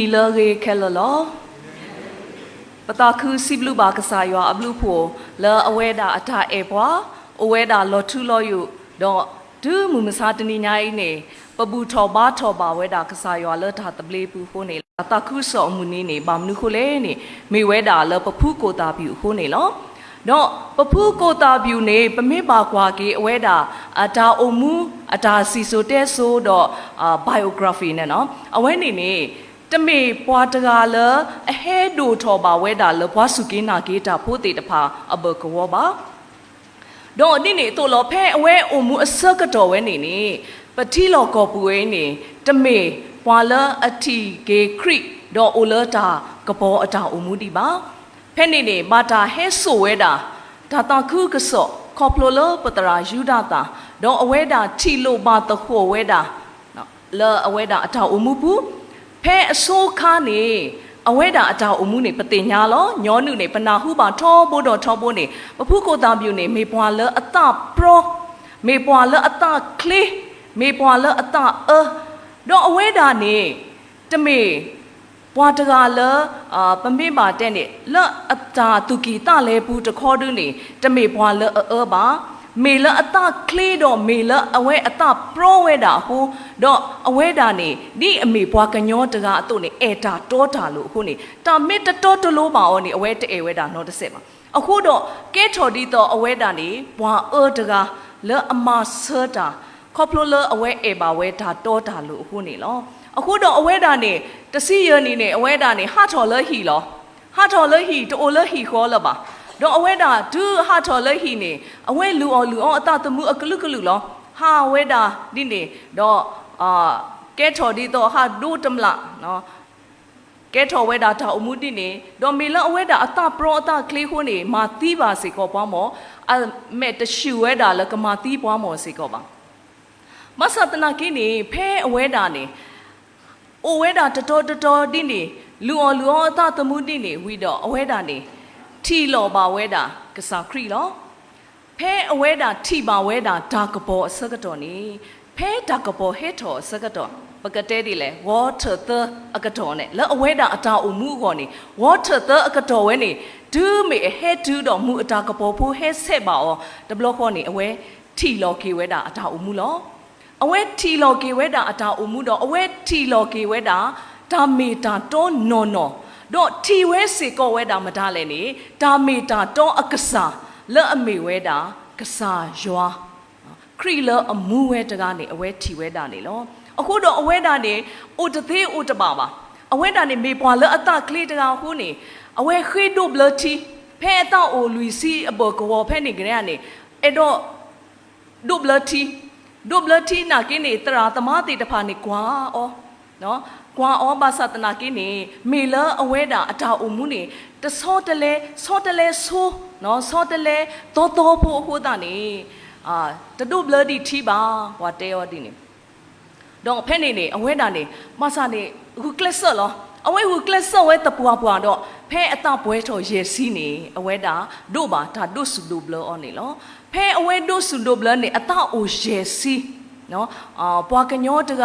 ดีเลยแค่ละล้อปตาคือสิบลูบากษายว่าอับลูผัวเลอเอาไว้ด่าอัฐาเอปวะเอาไว้ด่าลอทุลออยู่ดอกดูมุมซาตนีไงเนี่ยปะบูทอบาทอบาไว้ด่ากษายว่าเลอถาตะเบลปูโคเนี่ยตาคือสองมุนีเนี่ยบามนุโคเล่เนี่ยไม่ไว้ด่าเลอปะผู้โกตาบิวโคเนี่ยล้อดอกปะผู้โกตาบิวเนี่ยปะไม่บากว่าเกเอาไว้ด่าอัฐาอมูอัฐาซิโซเตโซดอกbiography เนี่ยเนาะเอาไว้นี่ตเมปวาตกาเลเฮดูทอบาเวดาเลปวาสุกินากีตาพูติตพาอเบกวบาดอกนี่ตัวลอเพอเวอมูอสกตอเวนี่ปะที่ลอกอปุเวนี่ตเมปวาเลอธิเกคริดอกโอเลตากะปออตาอมูดีบาเพนี่บาตาเฮโซเวดาตาตาคือกะสอคอพโลเลปตรายูดาตาดอกอเวดาทีโลบาตะโคเวดาเลอเวดาอตาอมูปูเพอโซคานี่เอาไว้ด่าอาจารย์อมูนี่ปฏิญญาล้อย้อนหนึ่งนี่ปนาหูบาทอโบดอทอโบนี่ปะผู้โกตามอยู่นี่มีปวาเลออัตตาโปรมีปวาเลออัตตาคลีมีปวาเลออัตตาดอกเอาไว้ด่านี่จะมีปวาตกาเลปะมีบาเตนี่เลออัตตาตุกีตาเลปูตะคอดึงนี่จะมีปวาเลอบามีเลอัตตาคลีดอกมีเลเอาไว้อัตตาโปรเวดาหูดอกเอาไว้ดานี่นี่อมีปวากันย้อนตกาตุนี่เอตาโตตาลุหูนี่ตามิตโตตโลบาอนี่เอาไว้ตเอเวดานอตเสมาအခုတော့ကဲထော်ဒီတော့အဝဲတာနေဘွာတကာလဲအမဆတာခေါပလိုလဲအဝဲအေပါဝဲတာတောတာလို့အခုနေလောအခုတော့အဝဲတာနေတစီရနေနေအဝဲတာနေဟာထော်လဲဟီလောဟာထော်လဲဟီတိုလဲဟီခေါ်လပါတော့အဝဲတာဒူဟာထော်လဲဟီနေအဝဲလူအောင်အတတမှုအကလုကလုလောဟာဝဲတာဒီနေတော့ကဲထော်ဒီတော့ဟာဒူတမလာနော်ကဲထော်ဝဲတာတာအမှုတိနေတော့မေလအဝဲတာအတပရောအတကလေးခုနေမာတီးပါစေကောပွားမောအမဲတရှူဝဲတာလကမာတီးပွားမောစေကောပါမဆတနာကိနေဖဲအဝဲတာနေအိုဝဲတာတတော်ဒီနေလူအောင်အတတမှုတိနေဝီတော့အဝဲတာနေထီလောပါဝဲတာကစားခရီလောဖဲအဝဲတာထီပါဝဲတာဒါကပေါ်အစကတော်နေဖဲဒါကပေါ်ဟဲထော်အစကတော်ပကတဲဒီလေ water the အကတော်နဲ့လဲအဝဲတာအတာအမှုခေါ်နေ water the အကတော်ဝဲနေဒူးမေဟဲဒူးတော်မူအတာကပေါ်ဖို့ဟဲဆက်ပါအောတဘလခေါ်နေအဝဲထီလောကေဝဲတာအတာအမှုလောအဝဲထီလောကေဝဲတာအတာအမှုတော့အဝဲထီလောကေဝဲတာဒါမေတာတောနော်တော့ထီဝဲစေကောဝဲတာမတားလဲနေဒါမေတာတောအကစားလဲအမေဝဲတာကစားရွာခရီလအမှုဝဲတကနေအဝဲထီဝဲတာနေလောအခုတော့အဝဲတာနေအိုတသေးအိုတပါအဝဲတာနေမေပွာလအတကလေးတကောင်ခုနေအဝဲခေဒိုဘလတီဖဲတော့အိုလူစီအဘောကောဖဲနေကြရနေအဲ့တော့ဒိုဘလတီနာကိနေတရာသမားတေတဖာနေကွာအောနော်ကွာအောဘာသတနာကိနေမေလအဝဲတာအတာအုံမှုနေတဆောတလဲဆိုနော်ဆောတလဲတော်ဖို့ဟိုတာနေတဒိုဘလတီထီပါဟွာတဲရောဒီနေတော့ဖဲနေအဝဲတာနေမဆာနေအခုကလစ်ဆော့လောအဝဲဟူကလစ်ဆော့ဝဲတပွားတော့ဖဲအတပွဲထော်ရေစီးနေအဝဲတာတို့ပါဒါတို့စုတို့ဘလောအော်နေလောဖဲအဝဲတို့စုတို့ဘလောနေအတအိုရေစီးနော်ပွားကညောတက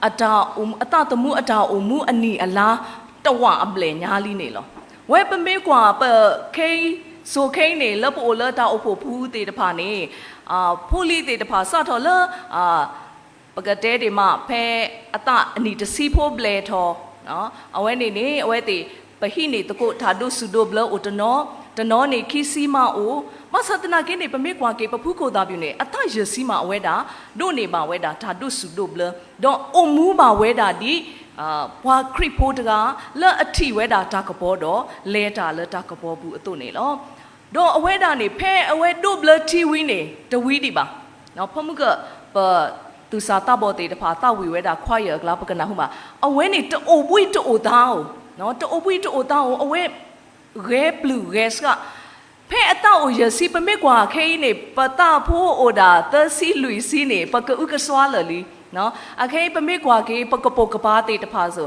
အတတမှုအတာအမှုအနီအလားတဝအပလေညာလီနေလောဝဲပမေကွာပခိဆိုခိနေလပိုလတာအဖို့ဖူးတေတဖာနေဖိုလီတေတဖာစထော်လပကတဲဒီမှာဖဲအတအနီတစီဖို့ဘလေထော်နော်အဝဲနေအဝဲတေပဟိနေတကုဓာတုစုဒိုဘလအိုတနောနေခီစီမာအိုမဆတနာကိနေပမေကွာကေပဖူးကိုတာပြနေအတရစီမာအဝဲတာဒိုနေပါဝဲတာဓာတုစုဒိုဘလတော့အုံမူပါဝဲတာဒီဘွာခရစ်ဖို့တကလက်အထိဝဲတာတာကပေါ်တော့လဲတာလက်တာကပေါ်ဘူးအတုနေလောတော့အဝဲတာနေဖဲအဝဲဒိုဘလတီဝီနေတဝီဒီပါနော်ဖမှုကပသူစာတဘောတေတဖာတဝီဝဲတာခွာရကလာပကနာဟုမှာအဝဲနေတိုပွိတိုသားနော်တိုပွိတိုသားအဝဲရဲဘလူးရဲစကဖဲအတောက်ရစီပမေကွာခဲနေပတာဖိုးအိုဒါသစီလူစီနေပကဥကဆွာလလီနော်အခဲပမေကွာကေပကပုတ်ကပါတေတဖာဆို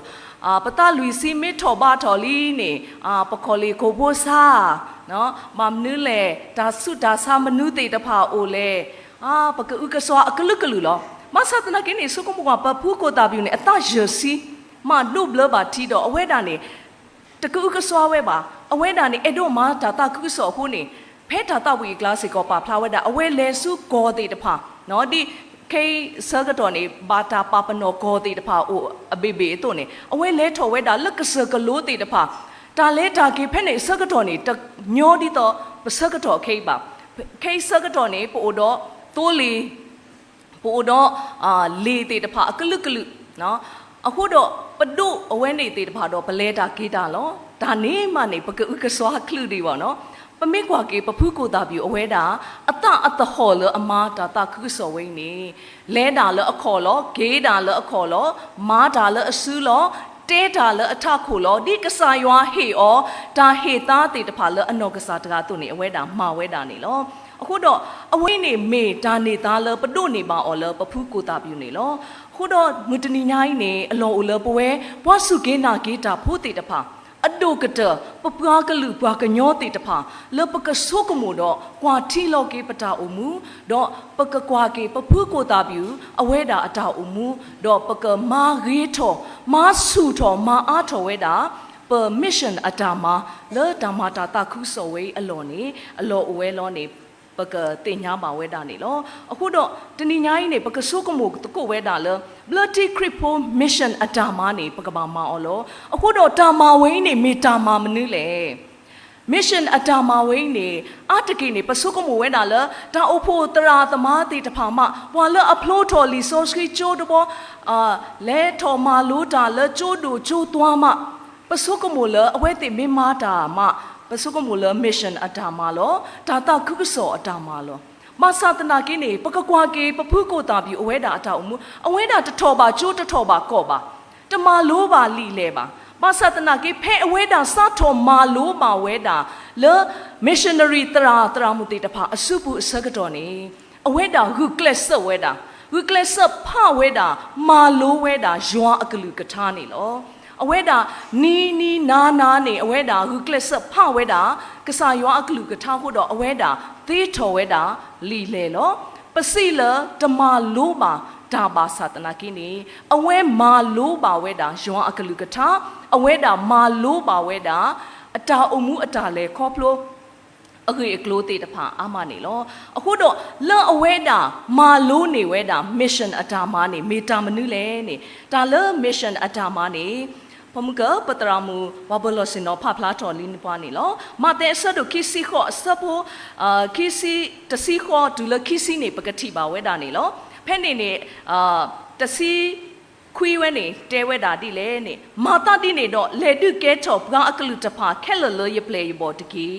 ပတာလူစီမေထော်ဘာထော်လီနေပခေါ်လီကိုဘိုးစာနော်မမနူးလေဒါဆုဒါစာမနူးတေတဖာအိုလေပကဥကဆွာအကလုကလူလောမဆတ်နာကိနေစုကမကပဖူကိုတာပြူနေအတရစီ มาลูบเลบาทีดอเอาไว้ด่านี่ตะกุกสวาเวบาเอาไว้ด่านี่เอโดมาตาตากุสอหูนี่เพตาตาวีกลาสิกอปาพลาเวด่าเอาไว้เลสุโกติตะพาเนาะดิเคเซอร์กตอนี่บาตาปาปโนโกติตะพาอูอเบเบตัวนี่เอาไว้เลทอเวด่าลึกเซอร์กโลติตะพาตาเลตาเกเพเนเซอร์กตอนี่ตะญอดิตอเซอร์กตอเคบาเคเซอร์กตอนี่ปูดอตัวลีปูดอลีติตะพากลึกเนาะအခုတော့ပဒုအဝဲနေသေးတဖာတော့ပလဲတာကေတာလောဒါနေမှနေပကုကစွာခလူဒီပေါ့နော်ပမေကွာကေပဖုကိုတာပြအဝဲတာအတဟောလအမာတာတာခုစောဝိနေလဲတာလအခေါ်လောဂေးတာလအခေါ်လောမာတာလအဆူလောတဲတာလအထခိုလောဒီကစားရွာဟေဩဒါဟေသားတေတဖာလအနောကစားတကားသူနေအဝဲတာမှာဝဲတာနေလောအခုတော့အဝိနေမေဒါနေသားလပဒုနေပါအော်လပဖုကိုတာပြနေလောခုတော့မူတနီညာကြီးနေအလော်အလော်ပွဲဘွားစုကင်းနာကေတာဖို့တေတဖာအဒုကတပပွားကလူပွားကညောတေတဖာလပကဆုကမို့တော့ကွာထီလော်ကေပတာအုံမူတော့ပကကွာကေပဖုကိုတာပြူအဝဲတာအတာအုံမူတော့ပကမာရေးထောမာစုထောမာအားထောဝဲတာpermission အတာမာလောတာမာတာတခုစောဝဲအလော်နေအလော်အဝဲလောနေပကတင်ညာပါဝဲတာနေလောအခုတော့တဏိညာကြီးနေပကဆုကမို့တကိုဝဲတာလ bloody cripple mission အတာမာနေပကပါမအော်လောအခုတော့တာမာဝင်းနေမေတာမာမနည်းလေ mission အတာမာဝင်းနေအတကိနေပဆုကမို့ဝဲတာလဒါအဖို့တရာသမားတိတဖာမဘွာလအဖလိုးတော်လီဆိုစကီချိုးတော့လဲတော်မာလို့တာလချိုးတို့ချိုးသွားမပဆုကမို့လအဝဲတိမင်းမာတာမပစုကမူလ mission အတာမာလောဒါတာခုကစောအတာမာလောမသတနာကင်းနေပကကွာကေပဖုကိုတာပြီအဝဲတာအတာအမှုအဝဲတာတထောပါကျိုးတထောပါကော့ပါတမာလိုပါလီလဲပါမသတနာကေဖဲအဝဲတာစထောမာလိုပါဝဲတာလေ missionary တရာမူတေတဖာအစုပုအစကတော်နေအဝဲတာဟုကလက်ဆဝဲတာဟုကလက်ဆဖဝဲတာမာလိုဝဲတာယွာအကလူကထားနေလောအဝဲတာနီနာနေအဝဲတာဟုကလစ်ဆပ်ဖဝဲတာကစားရွာအကလူကထားဖို့တော့အဝဲတာသေးထော်ဝဲတာလီလေလောပစီလတမလိုပါဒါပါသတနာကိနေအဝဲမာလိုပါဝဲတာရွာအကလူကထားအဝဲတာမာလိုပါဝဲတာအတာအမှုအတာလေခေါပလိုအခုအကလိုတေတဖာအာမနေလောအခုတော့လောအဝဲတာမာလိုနေဝဲတာ mission အတာမာနေမေတာမနုလေနေဒါလော mission အတာမာနေพมก็ปตรามูวาบลสินอพาพลาทอลินปานี่ลอมาแต่สะดคิซิขอสะโพคิซิตะซิขอดูลคิซินี่ปกติบาเวดานี่ลอแพ่นี่ตะซิခွီးဝဲနေတဲဝဲတာတိလေနေမာတာတိနေတော့လေတုကဲချောပကအကလူတဖာခက်လလရပလေဘောတကီ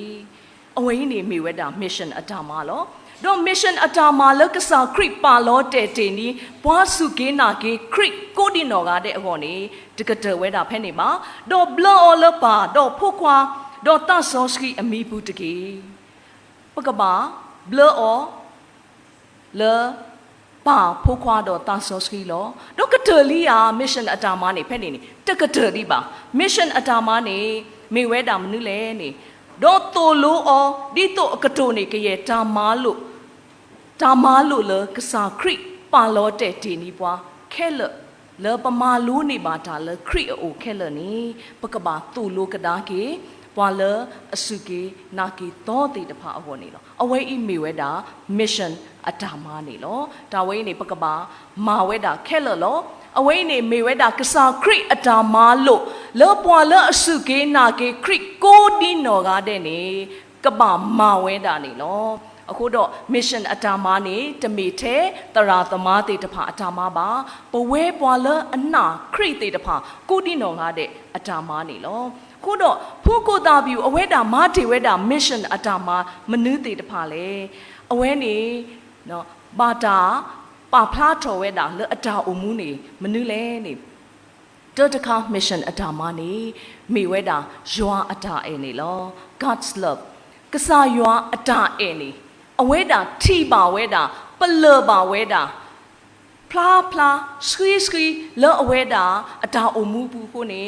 အဝင်းနေမိဝဲတာ mission အတာမာလောတော့ mission အတာမာလကစားခရစ်ပါလောတဲတင်ဒီဘွားစုကင်းနာကေခရစ်ကိုဒီနော်ကတဲ့အခေါ်နေတကတဝဲတာဖဲနေပါတော့ဘလောလပါတော့ဖို့ခွာတော့တဆောစကီအမီဘူးတကေပကပါဘလောလပါဖို့ခွာတော့တဆောစကီလောတော့ကတလီယာ mission အတာမာနေဖဲနေတကတလီပါ mission အတာမာနေမေဝဲတာမနုလဲနေတော့တိုလိုအောဒီတော့အကတိုနေကရဲ့တာမာလို့လေကစားခရစ်ပါလောတဲ့ဒီနီပွားခဲလပမာလိုနေပါတာလေခရစ်အိုခဲလနေပကဘာတူလိုကဒါကေပွာလအစုကေနာကေတော့တေတဖာအပေါ်နေလောအဝဲဤမေဝဲတာ mission အတာမာနေလောဒါဝဲနေပကဘာမာဝဲတာခဲလောအဝိနေမေဝဲတာကစားခရစ်အတာမာလို့လောပွာလအစုကေနာကေခရစ်ကိုဒီနော်ကားတဲ့နေကပမာဝဲတာနေလောအခုတော့ mission အတာမာနေတမေထဲတရာသမားတေတဖာအတာမာပါပဝဲပွာလအနာခရစ်တေတဖာကိုဒီနော်ကားတဲ့အတာမာနေလောခုတော့ဖူးကိုတာပြူအဝဲတာမာတေဝဲတာ mission အတာမာမနည်းတေတဖာလေအဝဲနေနော်ဘာတာပါဖလားထော်ဝဲတာလေအတာအမှုနေမနည်းလဲနေတတခါ mission အတာမနေမိဝဲတာယွာအတာအဲနေလော God's love ကစားယွာအတာအဲနေအဝဲတာထီပါဝဲတာပလပါဝဲတာဖလားစခီလောအဝဲတာအတာအမှုဘူးကိုနေ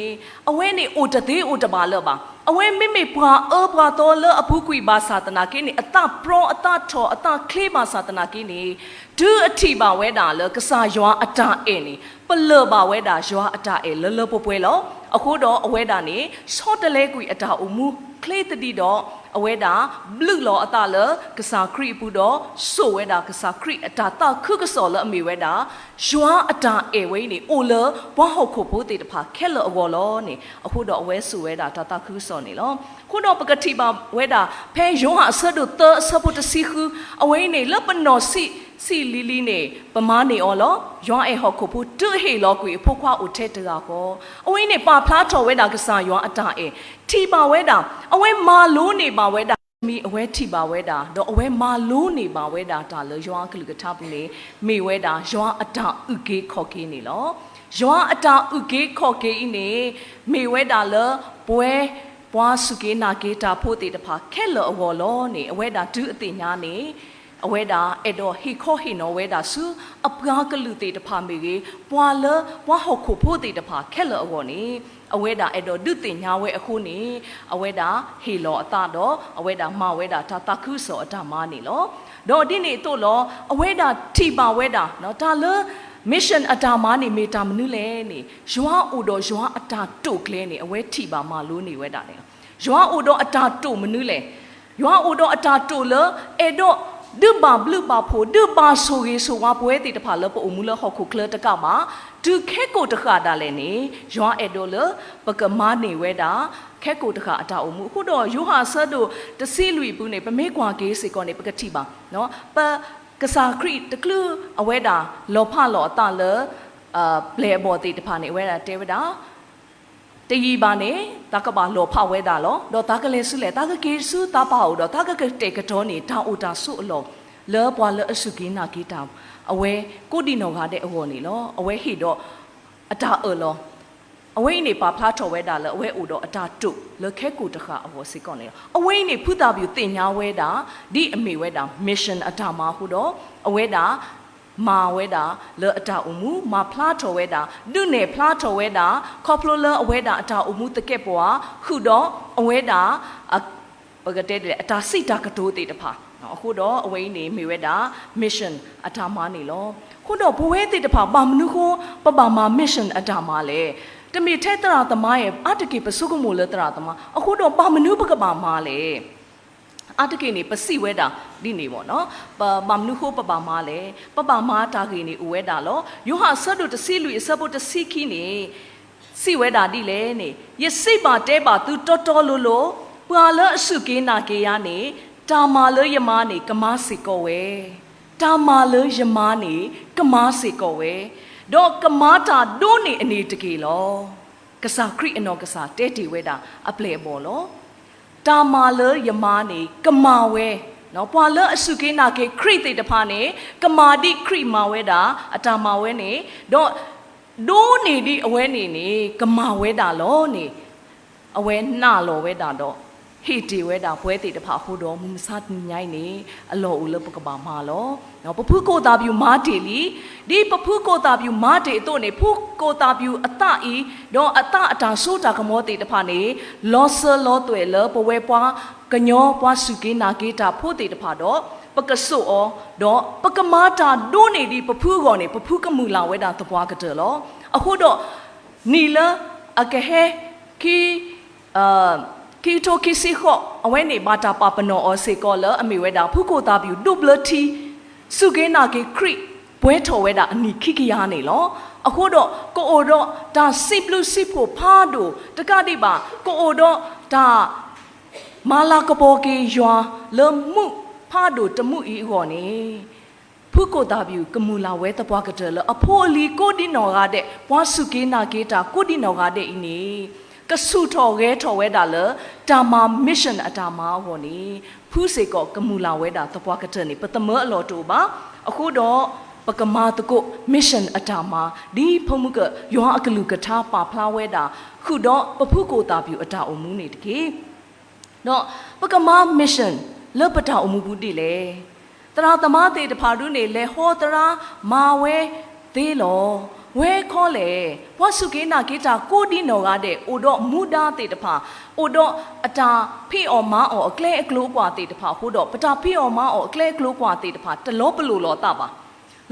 အဝဲနေအိုတသေးအိုတပါလောပါ အဝဲမိမိပွားပွားတော်လအခုကွေပါစာတနာကိနေအတပရောအတထောအတကလေးပါစာတနာကိနေဒူအထိပါဝဲတာလကစားရွာအတာအင်းနေပလပါဝဲတာရွာအတာအဲလပွဲလောအခုတော့အဝဲတာနေစောတလဲကွေအတာအမှုကလေးတတိတော့အဝဲတာဘလူးလောအတလကစားခရီပူတော့ဆိုဝဲတာကစားခရီအတာတခုကစောလအမေဝဲတာရွာအတာအဲဝဲနေအိုလဘွားဟုတ်ခုဖို့တေတဖာခဲလအဝေါ်လောနေအခုတော့အဝဲဆိုဝဲတာတခုစောနေလောခုတော့ပကတိပါဝဲတာဖဲယုံဟာဆတ်တို့တဆပ်ဖို့တစီခုအဝဲနေလပနော်စီလီလီနေပမားနေအော်လောရွာအဲဟောက်ခုဖို့တူဟေလောကွေဖို့ခွာဦးထဲတကာကောအဝဲနေပါဖလားထော်ဝဲတာကစားရွာအတာအဲထီပါဝဲတာအဝဲမာလို့နေပါဝဲတာမီအဝဲထီပါဝဲတာတော့အဝဲမာလို့နေပါဝဲတာဒါလရွာကလူကထပူနေမေဝဲတာရွာအတာဥကေခေါ်ကေနေလောရွာအတာဥကေခေါ်ကေနေမေဝဲတာလပွဲပွားစုကေနာကေတာဖို့တေတဖာခဲလအဝေါ်လောနေအဝဲတာဒူးအသိညာနေအဝဲတာအဲ့တော့ဟီခေါ်ဟီနော်ဝဲတာစုအပွားကလူတေတဖာမေကြီးပွာလပွားဟောက်ခုဖို့တေတဖာခဲလအဝေါ်နေအဝဲတာအဲ့တော့ဒုတင်ညာဝဲအခုနေအဝဲတာဟီလောအတတော့အဝဲတာမဝဲတာတခုစောအတမနေလောတော့ဒီနေတို့လောအဝဲတာထီပါဝဲတာနော်ဒါလmission အတာမနေမေတာမနုလဲနေရွာအိုတော့ရွာအတာတုတ်ကလဲနေအဝဲထီပါမလို့နေဝဲတာနေရွာအိုတော့အတာတုတ်မနုလဲရွာအိုတော့အတာတုတ်လအဲ့တော့ဒုဘာဘလူဘာဖို့ဒုဘာဆိုရေဆိုဝါပွဲတီတဖာလပအမှုလဟခုကလတကမှာဒုခဲကိုတခါတာလဲနေရွာအဲ့တော့လပကမနေဝဲတာခဲကိုတခါအတာအမှုခုတော့ယူဟာဆတ်တို့တစီလူပူနေပမေကွာကေးစီကောနေပကတိပါနော်ပကစားခရီတကလူအဝဲတာလောဖလောအတလပလေဘောတီတဖာနေဝဲတာတေဝတာတရီပါနေတကပါလောဖဝဲတာလောတော့တကလေးစုလေတကကေစုတပါဦးတော့တကကတေကတော်နေတာအိုတာစုအလောလောပွာလအစုကင်းနာကီတာအဝဲကိုဒီနော်ကတဲ့အဝေါ်နေလောအဝဲဟိတော့အတာလောအဝဲနေပါဖလားထော်ဝဲတာလောအဝဲအိုတော့အတာတုလခဲကိုတခါအဝေါ်စိကောနေအဝဲနေဖုတာပြူတင်ညာဝဲတာဒီအမေဝဲတာ mission အတာမှာဟုတော့အဝဲတာမာဝဲတာလောအတာအမှုမာဖလားထော်ဝဲတာဒုနေဖလားထော်ဝဲတာခေါပလိုလောအဝဲတာအတာအမှုတကက်ပွားဟုတော့အဝဲတာပကတဲ့အတာစိတာကတိုးတေတဖာအခုတော့အဝဲနေမေဝဲတာ mission အတာမနေလောခုတော့ဘဝဲတေတဖာပါမနုခိုပပမာ mission အတာမလေတမီထဲတရာသမားရဲ့အတကေပစုကမိုလတရာသမားအခုတော့ပါမနုပကပါမလေအတကေနေပစီဝဲတာဒီနေပေါ့နော်ပမနုခိုပပမာလေပပမာတာကေနေဥဝဲတာလောယိုဟာဆတ်တို့တစီလူအစပုတ်တစီခီနေစီဝဲတာဒီလေနေယစိပါတဲပါသူတော်တော်လို့ပွာလအစုကေနာကေရနေတာမာလယမာနေကမာစီကောဝဲတာမာလယမာနေကမာစီကောဝဲတော့ကမာတာဒိုးနေအနေတကေလောကစားခရီအနော်ကစားတဲတီဝဲတာအပလေပေါ်လောတာမာလယမာနေကမာဝဲနော်ပွာလအစုကေနာကေခရီတေတဖာနေကမာတိခရီမာဝဲတာအတာမာဝဲနေတော့ဒိုးနေဒီအဝဲနေကမာဝဲတာလောနေအဝဲနှလောဝဲတာတော့ဟေတီဝဲတာပွဲတေတဖာဟိုတော့မူစားညိုင်းနေအလောဦးလပကပါမာလောနော်ပဖုကိုတာပြူမာတီလီဒီပဖုကိုတာပြူမာတီတို့နေဖုကိုတာပြူအတဤတော့အတအတာဆိုတာကမောတေတဖာနေလောဆလောတွယ်လပဝဲပွားကညောပွားစုကေနာကေတာဖို့တေတဖာတော့ပကဆုဩတော့ပကမာတာဒိုးနေဒီပဖုကောနေပဖုကမူလာဝဲတာတပွားကတဲ့လောအခုတော့နီလအကဟဲခီကီတိုကီစီခောအဝဲနေဘာတာပပနောအောစေကောလအမေဝဲတာဖုကိုတာပြူဒုဘလတီစုကေနာကေခရီပွဲထော်ဝဲတာအနီခိကယာနေလောအခုတော့ကိုအိုတော့ဒါစိပလူစိဖို့ဖားတို့တကတိပါကိုအိုတော့ဒါမာလာကပေါ်ကေရွာလမှုဖားတို့တမှုဤဟောနေဖုကိုတာပြူကမူလာဝဲတပွားကတဲ့လအဖိုးလီကိုဒီနော်ကတဲ့ဘွားစုကေနာကေတာကိုဒီနော်ကတဲ့ဤနေကဆုထော်ခဲထော်ဝဲတာလတာမာ mission အတာမာဟောနေဖူးစေကောကမူလာဝဲတာတပွားကတဲ့နေပတမအလောတူပါအခုတော့ပကမာတကု mission အတာမာဒီဖုံမှုကရွာအကလူကထားပါဖလားဝဲတာခုတော့ပဖုကိုတာပြူအတာအမှုနေတကေတော့ပကမာ mission လပတာအမှုဘူးတိလေတရာသမားတေတဖာရုနေလေဟောတရာမာဝဲသေးလော ဝဲခေါ်လေဘွားစုကေနာကေတာကိုဒီနော်ကတဲ့အိုတော့မူဒါတေတဖာအိုတော့အတာဖိအော်မအော်အကလဲအကလိုးကွာတေတဖာဟိုတော့ပတာဖိအော်မအော်အကလဲအကလိုးကွာတေတဖာတလောပလိုလောတာပါ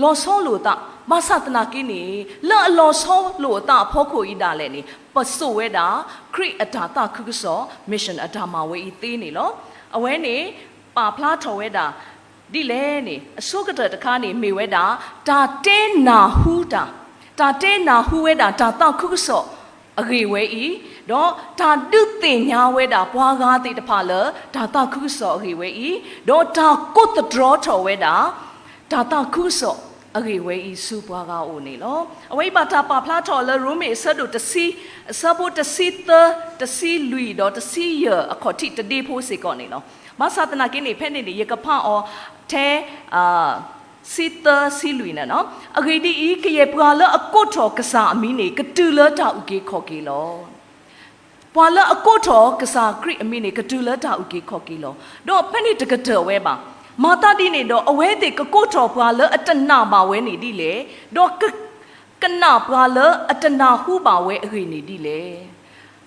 လောဆောလို့တာမဆတ်နာကိနေလောအလောဆောလို့တာဖောခိုဤတာလဲနေပဆိုဝဲတာခရစ်အတာတာခုကစော mission အတာမဝဲဤသေးနေလောအဝဲနေပါဖလားထော်ဝဲတာဒီလဲနေအစုကတတခါနေမေဝဲတာဒါတဲနာဟူတာဒါတဲနာဟူဝဲတာဒါတာခုကစောအဂေဝဲဤတော့ဒါတုတင်ညာဝဲတာဘွားကားတိတဖာလဒါတာခုကစောအဂေဝဲဤတော့ဒါကိုတဒရောထော်ဝဲတာဒါတာခုစောအဂေဝဲဤစုဘွားကားအိုနေလောအဝိပါတာပါဖလားထော်လရူမေဆဒုတစီဆဘုတစီတစီလူတော့တစီရအခေါ်တိတဒီဖို့စေကောနေလောမဆတ်နာကိနေဖဲ့နေရကဖာအောထဲစီတစီလူနော်အဂေဒီဤကရေပွာလအကုတ်ထော်ကစားအမီနေကတူလတာဥကေခေါ်ကေလောပွာလအကုတ်ထော်ကစားခရစ်အမီနေကတူလတာဥကေခေါ်ကေလောတော့ဖဲ့နေတကတဝဲပါမာတာဒီနေတော့အဝဲတဲ့ကကုတ်ထော်ပွာလအတနာပါဝဲနေဒီလေတော့ကနာပွာလအတနာဟုပါဝဲအဂေနေဒီလေ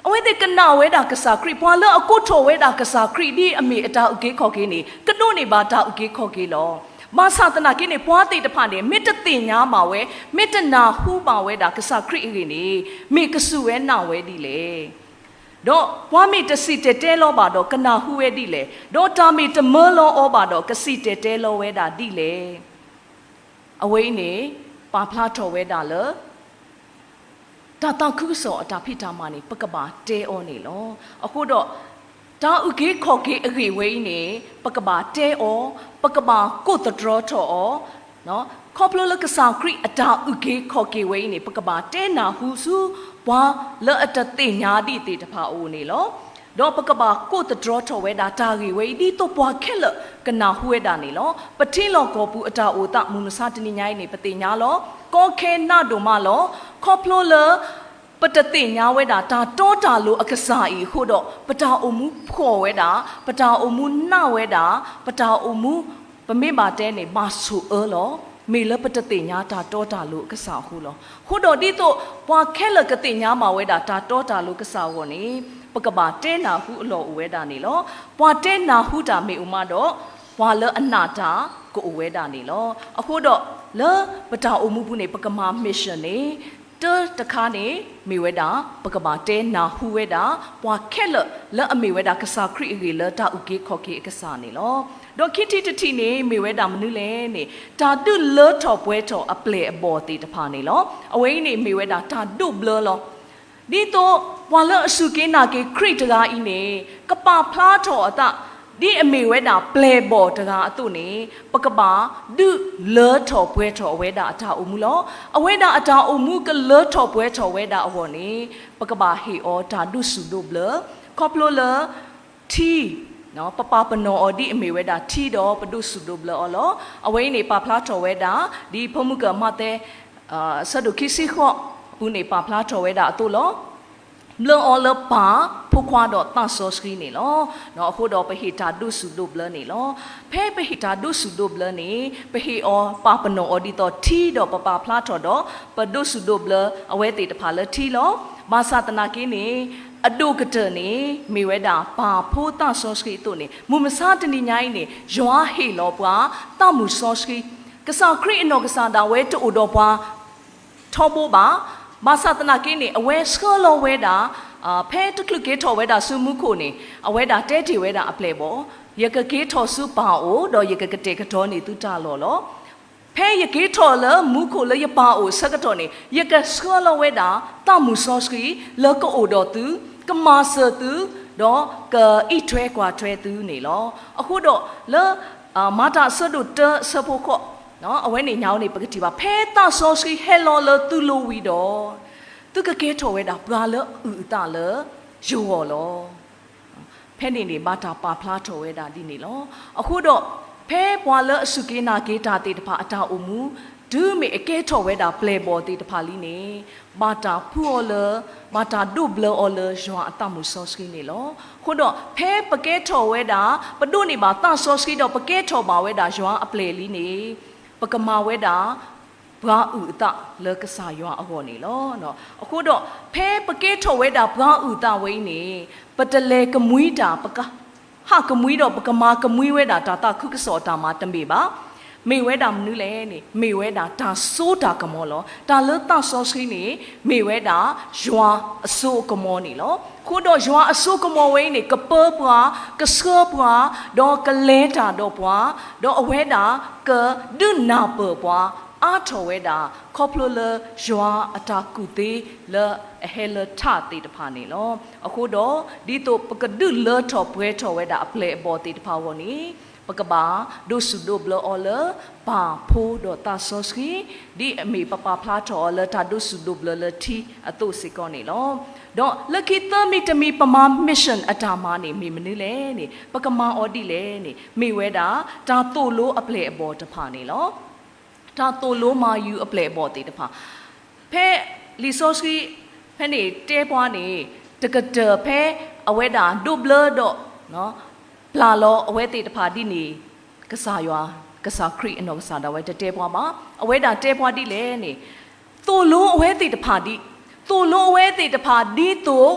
အဝဲတဲ့ကနာဝဲတာကစားခရစ်ပွာလအကုတ်ထော်ဝဲတာကစားခရစ်ဒီအမေအတာဥကေခေါ်ကေနေကနုနေပါတာဥကေခေါ်ကေလောမဆာတနာကိနေပွားတိတဖာနေမေတ္တတင်ညာမှာဝဲမေတ္တနာဟုပါဝဲတာကစခရစ်အိနေမေကဆုဝဲနာဝဲဒီလေတော့ဘွားမေတစီတဲလောပါတော့ကနာဟုဝဲဒီလေတော့တာမေတမေလောဩပါတော့ကစီတဲလောဝဲတာဒီလေအဝိနေပါဖလားထော်ဝဲတာလတာတာခုစောအတာဖိတာမနေပကပါတဲဩနေလောအခုတော့ဒါဥကေခေါ်ကေအဂေဝဲနေပကဘာတဲဩပကဘာကိုတဒရောထော်နော်ခေါပလလကဆောင်ခရစ်အတာဥကေခေါ်ကေဝဲနေပကဘာတဲနာဟုစုဘွာလောအတတင်ညာဒီတေတဖာအိုနေလောတော့ပကဘာကိုတဒရောထော်ဝဲတာတာဂေဝဲဒီတော့ဘွာခက်လကနာဟွဲတာနေလောပတိလောကောပူအတာအိုတမူမစာတနိညာနေပတိညာလောကောခဲနာဒိုမလောခေါပလလပတတိညာဝဲတာဒါတောတာလို့အကစားဤဟိုတော့ပတာအုံမူဖော်ဝဲတာပတာအုံမူနှဝဲတာပတာအုံမူပမေပါတဲနေမဆူလောမေလပတတိညာဒါတောတာလို့အကစားဟိုလောဟိုတော့ဒီတော့ဘွာခဲလကတိညာမှာဝဲတာဒါတောတာလို့ကစားဝောနေပကဘာတဲနာဟုအလောဝဲတာနေလောဘွာတဲနာဟုတာမေဥမတော့ဘွာလအနာတာကိုအဝဲတာနေလောအခုတော့လပတာအုံမူဘူးနေပကမာမစ်ရှင်နေတခါနေမေဝဲတာပကဘာတဲနာဟူဝဲတာဘွာခက်လအမေဝဲတာကစားခရစ်အေလတာဥကေခေါ်ကေကစားနေလောဒေါခိတိတတိနေမေဝဲတာမနုလဲနေတာတုလောထော်ပွဲထော်အပလေအဘော်တေတဖာနေလောအဝိနေမေဝဲတာတာတုဘလလောဒီတော့ဘွာလအစုကေနာကေခရစ်တကားဤနေကပဖလားထော်အတဒီအမေဝဲတာပလေဘော်တကားအတုနေပကဘာဒုလောထော်ပွဲထော်ဝဲတာအတာအုံမူလောအဝဲတာအတာအုံမူကလောထော်ပွဲထော်ဝဲတာအဝေါ်နေပကဘာဟေအောတာဒုစုဒိုဘလကောပလိုလတီနော်ပပပနောအော်ဒီအမေဝဲတာတီတော့ပဒုစုဒိုဘလအော်လောအဝဲနေပါဖလားထော်ဝဲတာဒီဖမှုကမတဲ့ဆဒုခိစီခောဦးနေပါဖလားထော်ဝဲတာအတုလောဘလအော်လပါဖုခွာတော့တန်ဆောစကီနေလောနော်အခုတော့ပဟိတာဒုစုဒုဘလနေလောဖဲပဟိတာဒုစုဒုဘလနေပဟိအောပါပနောအော်ဒီတော့ထီတော့ပပဖလားထော်တော့ပဒုစုဒုဘလအဝဲတေတဖာလထီလောမာသတနာကင်းနေအဒုကတနေမိဝဲတာပါဖိုးတန်ဆောစကီတို့နေမူမစာတနိညာင်းနေယွာဟေလောပွားတမူဆောစကီကစားခရစ်အနောကစားတာဝဲတူတော့ပွားထောဘောပါမာသတနာကင်းနေအဝဲစကလောဝဲတာဖဲတကလကေထော်ဝဲတာစုမှုခုနေအဝဲတာတဲတီဝဲတာအပလေဘောယကကေထော်စုပါအိုတော့ယကကတေကတော်နေသူတလောဖဲယကေထော်လမူခုလယပါအိုစကတော်နေယကစကလောဝဲတာတမှုဆောစကီလကောအိုတော့သူကမာဆာသူတော့ကဣထွဲကွာထွဲသူနေလောအခုတော့လမာတာဆဒုတဆဖို့ခောနော်အဝဲနေညောင်းနေပကတိပါဖဲတဆောစကီဟဲလောလသူလိုဝီတော့သူကကေထော်ဝဲတာဘွာလဥတာလယောလောဖဲနေမာတာပါဖလားထော်ဝဲတာဒီနေလောအခုတော့ဖဲဘွာလအစုကေနာကေတာတေတဖာအတာအုံမူဒူမေအကေထော်ဝဲတာပလေဘောတေတဖာလီနေမာတာဖူအော်လမာတာဒုဘလအော်လယွာအတမှုဆောစကီနေလောခုတော့ဖဲပကေထော်ဝဲတာပဒုနေပါတဆောစကီတော့ပကေထော်ပါဝဲတာယွာအပလေလီနေပကမာဝဲတာ บราอุตะเลิกสายว่าอวนี่ล้อเนาะအခုတော့ဖဲပကဲထော်ဝဲတာဘရာဥတဝိနေပတလေကမွီးတာပကဟာကမွီးတော့ပကမာကမွီးဝဲတာတာတာခုကစောတာမှာတမေပါမေဝဲတာမနူးလဲနေမေဝဲတာဒါစိုးတာကမောလောဒါလတဆောစခီနေမေဝဲတာယွာအစိုးကမောနေလောခုတော့ယွာအစိုးကမောဝဲနေကပပွားကဆောပွားတော့ကလဲတာတော့ပွားတော့အဝဲတာကဒုနာပပွားအားထော်ဝဲတာခေါပလိုလယွာအတာကူသေးလအဟဲလထတေတဖာနေလောအခုတော့ဒီတော့ပကဒုလထော်ပွဲထော်ဝဲတာအပလေအပေါ်တေတဖာဝနီပကဘာဒုစုဒိုဘလအော်လပါဖိုးတော့တာဆောစကီဒီအမေပပဖလာထော်လတာဒုစုဒိုဘလလတီအတုစီကောနေလောတော့လကိတမီတမီပမာမစ်ရှင်အတာမနေမေမနူးလေနေပကမာအော်ဒီလေနေမေဝဲတာဒါတိုလိုအပလေအပေါ်တဖာနေလောဒါတိုလိုမာယူအပလေအပေါ်တေတဖာဖဲလီဆောစကီဖဲနေတဲပွားနေတကတဖဲအဝဲတာဒိုဘလတော့နော်ပလာလောအဝဲတေတဖာဒီနေကစားရွာကစားခရီအနော်ကစားတော့ဝဲတဲပွားမှာအဝဲတာတဲပွားဒီလေနေသို့လုံးအဝဲတေတဖာဒီသို့လုံးအဝဲတေတဖာဒီသို့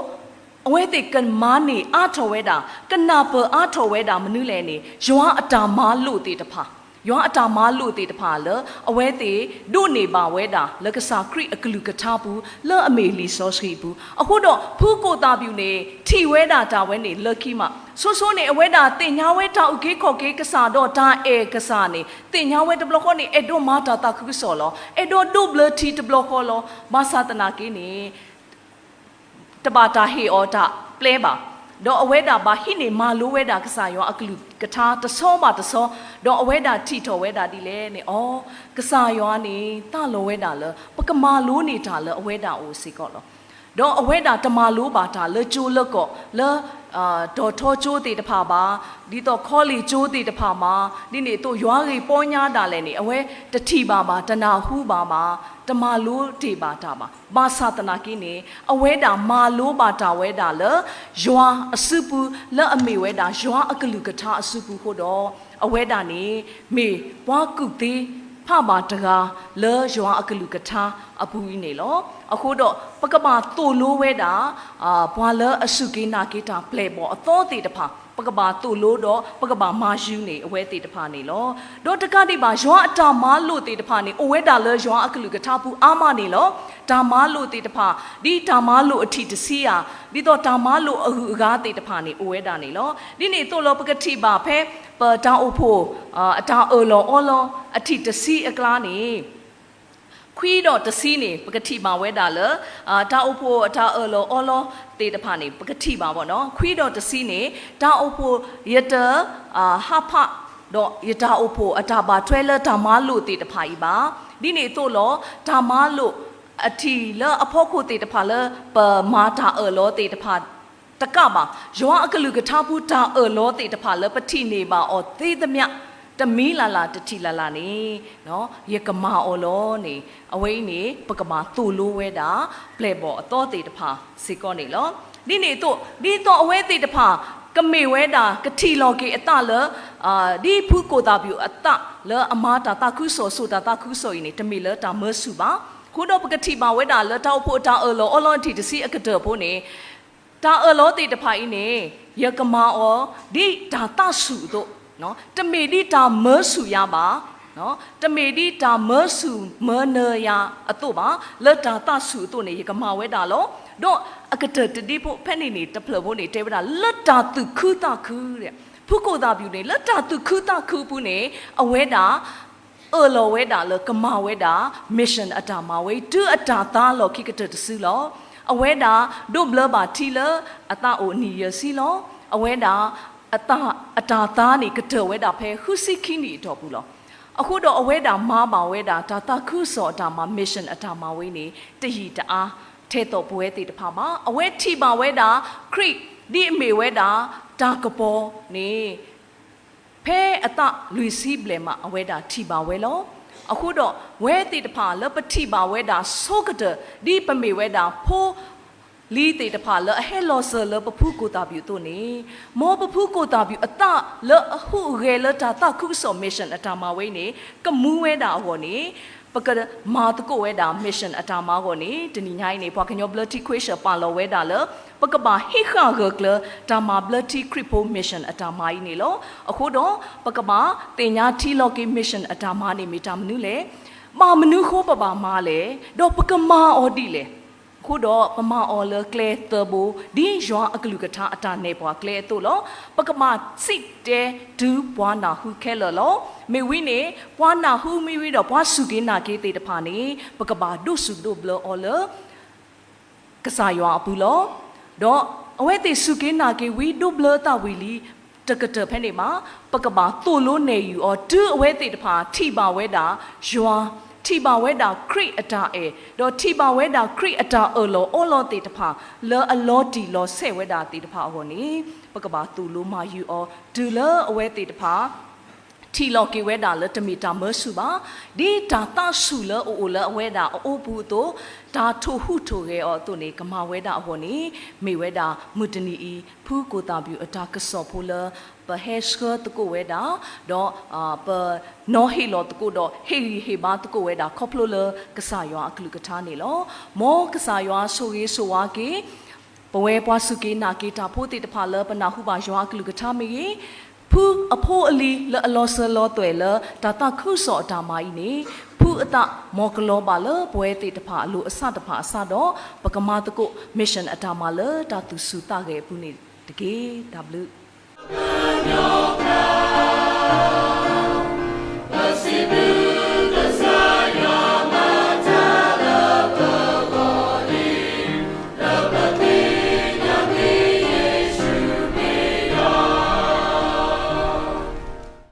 အဝဲတေကန်မာနေအာထော်ဝဲတာကနာပအာထော်ဝဲတာမနုလဲနေယွာအတာမာလို့တေတဖာယောအတာမာလို့တေတဖာလအဝဲတေဒုနေပါဝဲတာလကစားခရီအကလူကထားဘူးလောအမေလီဆောစခီဘူးအခုတော့ဖူးကိုတာပြူနေထီဝဲတာတာဝဲနေလကီမဆိုးဆိုးနေအဝဲတာတင်ညာဝဲတာဥကေခေါ်ကေကစားတော့ဒါအဲကစားနေတင်ညာဝဲတဘလခေါ်နေအဒိုမာတာတာခုဆောလောအဒိုဒုဘလတီတဘလခေါ်လောမဆာတနာကေနေတဘာတာဟေအောတာပလဲပါတော့အဝဲတာဘာဟိနေမာလိုဝဲတာကစားရောအကလူကထားတဆောမတဆောတော့အဝဲတာထီထော်ဝဲတာဒီလဲနေဩကစားရောနေတလောဝဲတာလပကမာလိုနေတာလအဝဲတာအိုစီကောလောတော့အဝဲတာတမာလိုပါတာလကျိုးလက်ကောလဒေါ်ထောကျိုးတေတဖာပါဒီတော့ခေါ်လီကျိုးတေတဖာမှာဒီနေတို့ရွာကြီးပေါ်ညာတာလဲနေအဝဲတတိပါပါတနာဟုပါပါတမာလိုတေပါတာပါမာသတနာကိနေအဝဲတာမာလိုပါတာဝဲတာလရွာအစုပူလက်အမေဝဲတာရွာအကလူကထားအစုပူဟိုတော့အဝဲတာနေမေဘွားကုသေးဖပါတကားလဲရွာအကလူကထားအပူကြီးနေလောအခုတော့ပကမာတိုလိုဝဲတာဘွာလဲအစုကိနာကိတာပလေပေါ်အသောတေတဖာပကဘာတိုလိုတော့ပကဘာမာယူနေအဝဲတေတဖာနေလောတော့တကတိပါရွာအတာမာလို့တေတဖာနေအဝဲတာလဲရွာအကလူကထားဘူးအာမနေလောဒါမာလို့တေတဖာဒီဒါမာလို့အထီတစီယာဒီတော့ဒါမာလို့အဟုအကားတေတဖာနေအဝဲတာနေလောဒီနေတိုလောပကတိပါဖဲပတောင်းအဖို့အတာအော်လောအော်လောအထီတစီအကလားနေခွီးတော့တစီနေပကတိပါဝဲတာလတာအုပ်ဖို့အတာအော်လောအော်လောတေတဖာနေပကတိပါပေါ့နော်ခွီးတော့တစီနေတာအုပ်ဖို့ရတဟာဖတော့ရတာအုပ်ဖို့အတာပါထွဲလတာမာလို့တေတဖာကြီးပါဒီနေတို့လောဒါမာလို့အထီလအဖို့ကိုတေတဖာလပမာတာအော်လောတေတဖာတကပါရွာအကလူကထားဘူးတာအော်လောတေတဖာလပတိနေပါအော်သေးသမျှတမီလာလာတတိလာလာနေနော်ရကမာအော်လောနေအဝိနေပကမာတူလိုဝဲတာပလေပေါ်အတော်တေတဖာစေကောနေလောဒီနေတော့ဒီတော့အဝဲတေတဖာကမေဝဲတာကတိလောကေအတလဒီဖူကိုတာပြူအတလအမာတာတာခုဆောဆိုတာတာခုဆောနေတမီလတာမဆူပါခုတော့ပကတိပါဝဲတာလတောက်ဖို့တာအော်လောအော်လောတီတစီအကတဖို့နေတာအော်လောတေတဖာအင်းနေရကမာအော်ဒီဒါတဆူတော့နော်တမေဒီတာမဆူရပါနော်တမေဒီတာမဆူမနရအတော့ပါလက်တာတဆူတော့နေရကမာဝဲတာလောတော့အကတတတိဖို့ဖက်နေနေတဖလဖို့နေတဲဝတာလက်တာသူခုတာခုတဲ့ဖုကိုတာပြူနေလက်တာသူခုတာခုဘူးနေအဝဲတာအော်လောဝဲတာလကမာဝဲတာ mission အတာမဝဲတူအတာသားလောခိကတတဆူလောအဝဲတာဒုဘလပါတီလအတာအိုနီယစီလောအဝဲတာအတာသားနေကတဝဲတာဖဲခုစီခိနီတော့ဘူးလောအခုတော့အဝဲတာမားပါဝဲတာဒါတာခုစောအတာမ mission အတာမဝဲနေတဟီတအားထဲတော့ပွဲတေတဖာမှာအဝဲထီပါဝဲတာခရစ်ဒီအမေဝဲတာဒါကပေါ်နေဖဲအတလူစီဘလေမှာအဝဲတာထီပါဝဲလောအခုတော့ဝဲတေတဖာလပတိပါဝဲတာဆိုကတဒီပမေဝဲတာဖိုးလီတေတဖာလအဟဲလောဆာလပဖူကိုတာပြူတို့နေမောပဖူကိုတာပြူအတလအဟုရဲလတာတခုဆောမစ်ရှင်အတာမဝဲနေကမူးဝဲတာဟောနေဖ ปกติมาตะโกเวดามิชชั่นอัตามากว่านี้จะนี่ง่ายนี่พอขยอบลัทธิควิชปาลเวดาเลยปกติฮิข้าเกลอตามาบลัทธิคริปโปมิชชั่นอัตามายนี่แล้วအခုတော့ปกติเตียญาทีโลกิมิชชั่นอัตามานี่มีตามนู้เลยมามนุษย์เขาปะมาเลยดอกปกติมาออดีเลยခုတော့ပမာအော်လကလေတဘူဒီရွာအကလူကထာအတာနေပွားကလေတို့လောပကမစစ်တဲဒူးပွားနာဟုခဲလောမေဝိနေပွားနာဟုမိဝိတော့ပွားစုကင်းနာကေတေတဖာနေပကဘာဒုစုဒုဘလအော်လကစားရွာဘူးလောတော့အဝဲတေစုကင်းနာကေဝီဒုဘလတာဝီလီတကတဖဲနေမှာပကဘာတိုလို့နေယူအော်ဒူအဝဲတေတဖာထိပါဝဲတာရွာทีบาเวดาครีอัตาดอทีบาเวดาครีอัตาโลโอโลติตภาเลอโลดีโลเซเวดาติตภาโหนี่ปกบาตูโลมายูอดูเลอเวติตภาทีโลกิเวดาเลตมีตามเมสุบาดีตาตาสุเลโอเลเวดาโอบูโตตาทูหุโตเกอตัวนี้กมาเวดาโหนี่มีเวดามุตนีอีผู้โกตาบิวอตากสอบพูเลปะเฮสเกตโกเวดาดอปะนอฮิโลตโกดอเฮบาตโกเวดาคอพโลเลกษายออกลุกทานี่ลอมอกษายอโซเกโซวาเกปเวปวาสุเกนาเกตาโพติตภาเลปนาหุบายออกลุกทามีผู้อโพอลีเลอลอเซลอตวยเลตาตาคุสอตามาอีนี่ผู้อตะมอกลอบาเลปเวติตภาลุอสะตภาอสะดอปกมาตโกมิชชั่นอตามาเลตาตุสุตาเกปุนี่ตะเกดับลุ